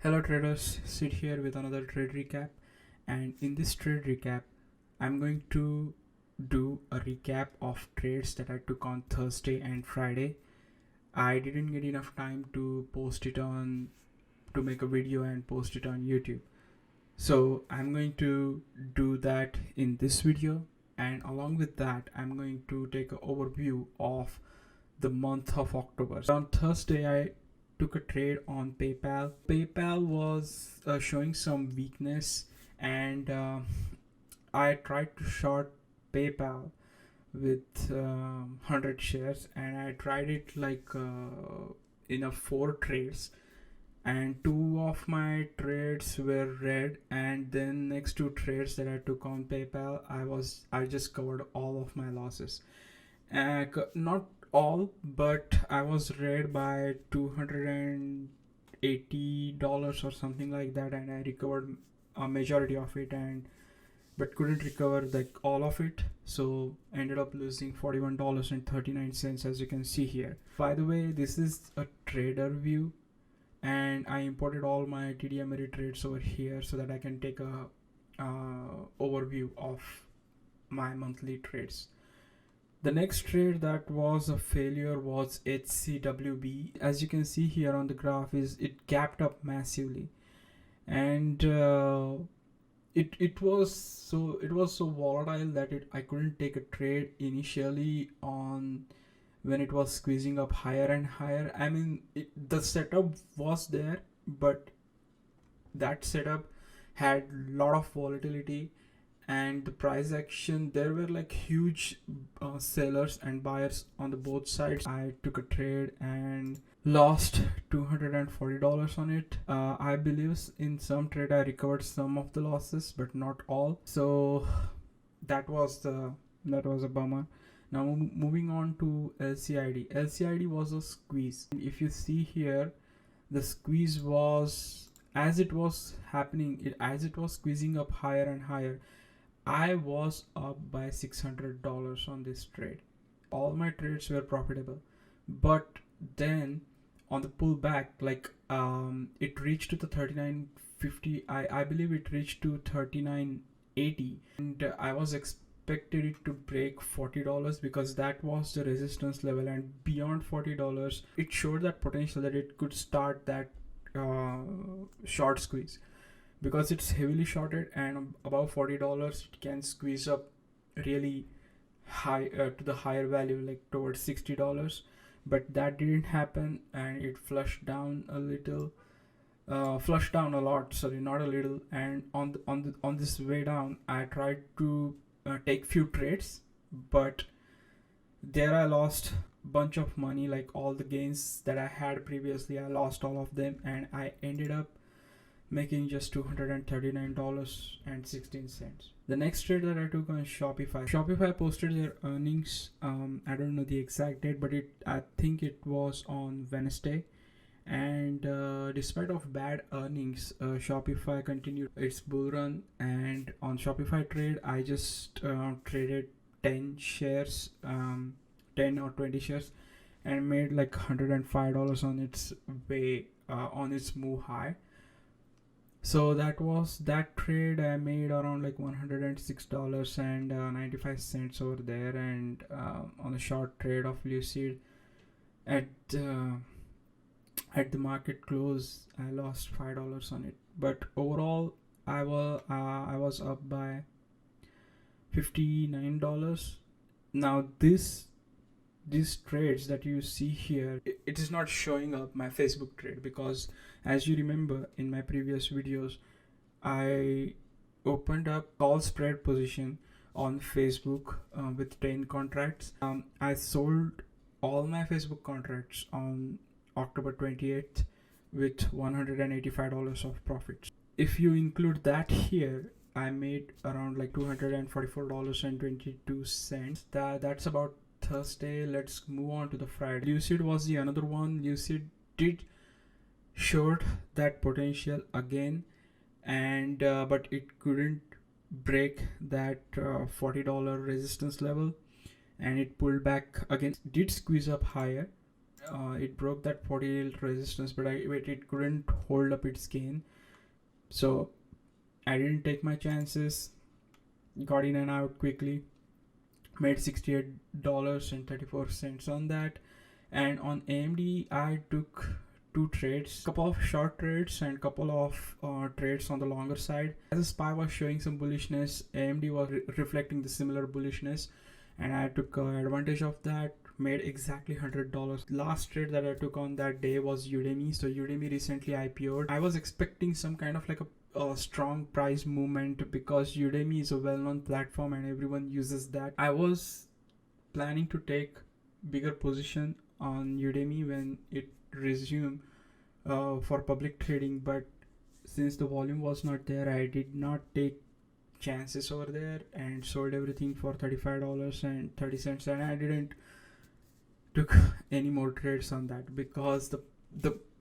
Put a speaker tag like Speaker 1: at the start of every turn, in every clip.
Speaker 1: Hello traders, Sid here with another trade recap, and in this trade recap I'm going to do a recap of trades that I took on Thursday and Friday. I didn't get enough time to make a video and post it on YouTube. So I'm going to do that in this video, and along with that I'm going to take an overview of the month of October. So on Thursday I took a trade on PayPal. PayPal was showing some weakness, and I tried to short PayPal with 100 shares, and I tried it like in a 4 trades, and 2 of my trades were red, and then next 2 trades that I took on PayPal, I just covered all of my losses. Not all, but I was red by $280 or something like that, and I recovered a majority of it, and but couldn't recover like all of it, so ended up losing $41.39, as you can see here. By the way, this is a trader view, and I imported all my TD Ameritrades over here so that I can take a overview of my monthly trades. The next trade that was a failure was HCWB. As you can see here on the graph, is it gapped up massively, and it was so volatile that I couldn't take a trade initially on when it was squeezing up higher and higher. I mean, the setup was there, but that setup had a lot of volatility, and the price action, there were like huge sellers and buyers on the both sides. I took a trade and lost $240 on it. I believe in some trade I recovered some of the losses, but not all, so that was a bummer. Now moving on to LCID was a squeeze. If you see here, the squeeze was, as it was happening, as it was squeezing up higher and higher, I was up by $600 on this trade. All my trades were profitable, but then on the pullback, like it reached to the 39.50. I believe it reached to 39.80, and I was expected it to break $40 because that was the resistance level, and beyond $40 it showed that potential that it could start that short squeeze, because it's heavily shorted, and above $40 it can squeeze up really high to the higher value, like towards $60. But that didn't happen, and it flushed down a little, flushed down a lot, sorry, not a little. And on this way down I tried to take few trades, but there I lost bunch of money. Like all the gains that I had previously, I lost all of them, and I ended up making just $239.16. The next trade that I took on Shopify. Shopify posted their earnings. I don't know the exact date, but I think it was on Wednesday. And despite of bad earnings, Shopify continued its bull run. And on Shopify trade, I just traded 10 shares, 10 or 20 shares, and made like $105 on its way, on its move high. So that was that trade. I made around like $106.95 over there, and on a short trade of Lucid at at the market close, I lost $5 on it. But overall, I was up by $59. Now these trades that you see here, it is not showing up my Facebook trade, because as you remember in my previous videos, I opened up call spread position on Facebook with 10 contracts. I sold all my Facebook contracts on October 28th with $185 of profits. If you include that here, I made around like $244.22. That's about Thursday. Let's move on to the Friday. Lucid was the another one. Lucid did showed that potential again, and but it couldn't break that $40 resistance level, and it pulled back again. Did squeeze up higher, it broke that 40 resistance, but it couldn't hold up its gain. So I didn't take my chances, got in and out quickly, made $68.34 on that. And on AMD, I took two trades, couple of short trades and couple of trades on the longer side. As the SPY was showing some bullishness, AMD was reflecting the similar bullishness, and I took advantage of that. Made exactly $100. Last trade that I took on that day was Udemy. So Udemy recently IPO'd. I was expecting some kind of like a strong price movement because Udemy is a well-known platform and everyone uses that. I was planning to take bigger position on Udemy when it resumed for public trading, but since the volume was not there, I did not take chances over there and sold everything for $35.30, and I didn't took any more trades on that because the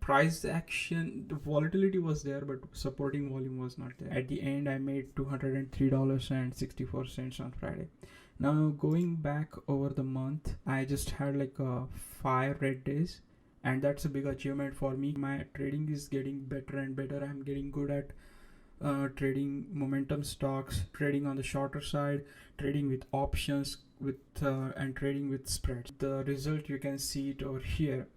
Speaker 1: price action, the volatility was there, but supporting volume was not there. At the end, I made $203.64 on Friday. Now going back over the month, I just had like 5 red days, and that's a big achievement for me. My trading is getting better and better. I'm getting good at trading momentum stocks, trading on the shorter side, trading with options, with and trading with spreads. The result, you can see it over here,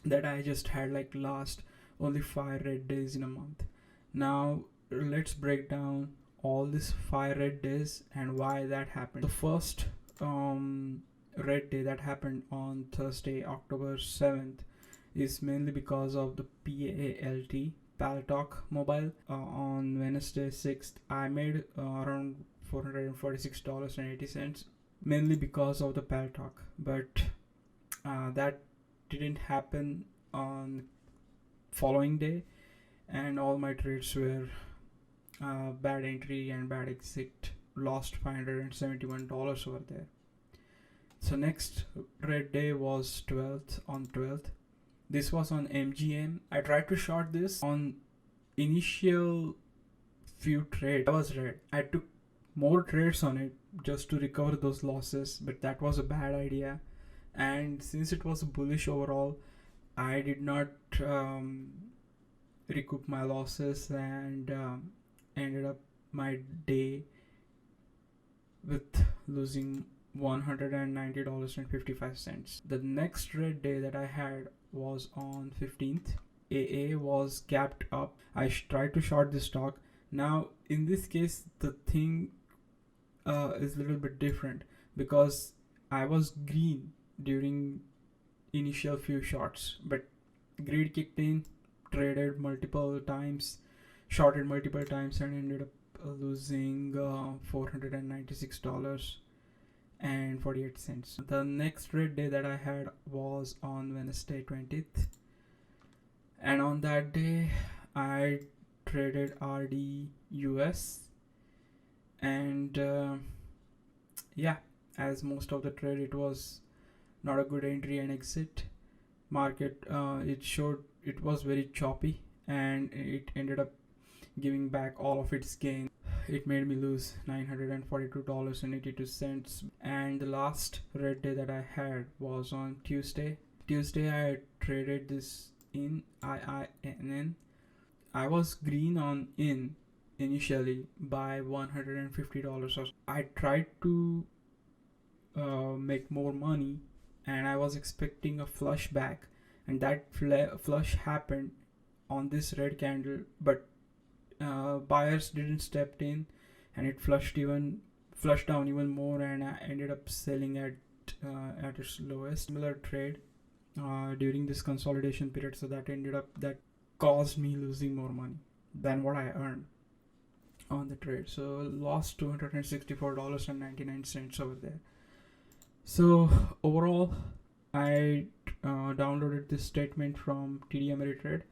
Speaker 1: that I just had like last only 5 red days in a month. Now let's break down all these 5 red days and why that happened. The first red day that happened on Thursday, October 7th, is mainly because of the PALT, Paltalk Mobile. On Wednesday 6th, I made around $446.80, mainly because of the Paltalk, but that didn't happen on following day, and all my trades were bad entry and bad exit. Lost $571 over there. So next red day was 12th. On 12th, this was on MGM. I tried to short this on initial few trades. I was red. I took more trades on it just to recover those losses, but that was a bad idea. And since it was bullish overall, I did not recoup my losses, and ended up my day with losing $190.55. The next red day that I had was on 15th. AA was gapped up. I tried to short this stock. Now in this case, the thing is a little bit different because I was green during initial few shots, but greed kicked in, traded multiple times, shorted multiple times, and ended up losing $496.48. The next trade day that I had was on Wednesday 20th, and on that day I traded RDUS, and yeah, as most of the trade, it was not a good entry and exit. Market, it showed it was very choppy, and it ended up giving back all of its gain. It made me lose $942.82. And the last red day that I had was on Tuesday. I traded this in IINN. I was green on in initially by $150. I tried to make more money, and I was expecting a flush back, and that flush happened on this red candle, but buyers didn't step in, and it flushed down even more, and I ended up selling at its lowest. Similar trade during this consolidation period, so that caused me losing more money than what I earned on the trade. So lost $264.99 over there. So overall, I downloaded this statement from TD Ameritrade,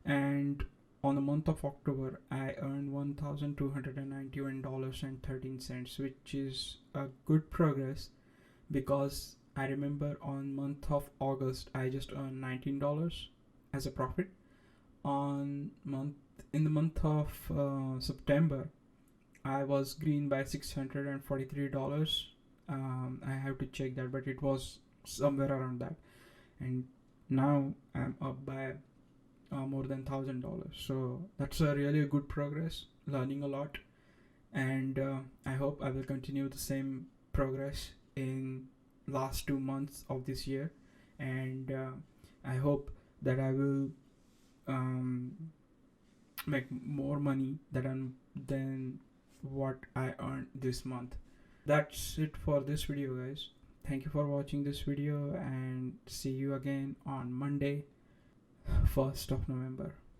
Speaker 1: and on the month of October, I earned $1,291.13, which is a good progress because I remember on month of August, I just earned $19 as a profit. In the month of September, I was green by $643. I have to check that, but it was somewhere around that. And Now I'm up by more than $1,000. So that's a really good progress, learning a lot. And I hope I will continue the same progress in last 2 months of this year. And I hope that I will um, make more money than what I earned this month. That's it for this video, guys. Thank you for watching this video, and see you again on Monday, 1st of November.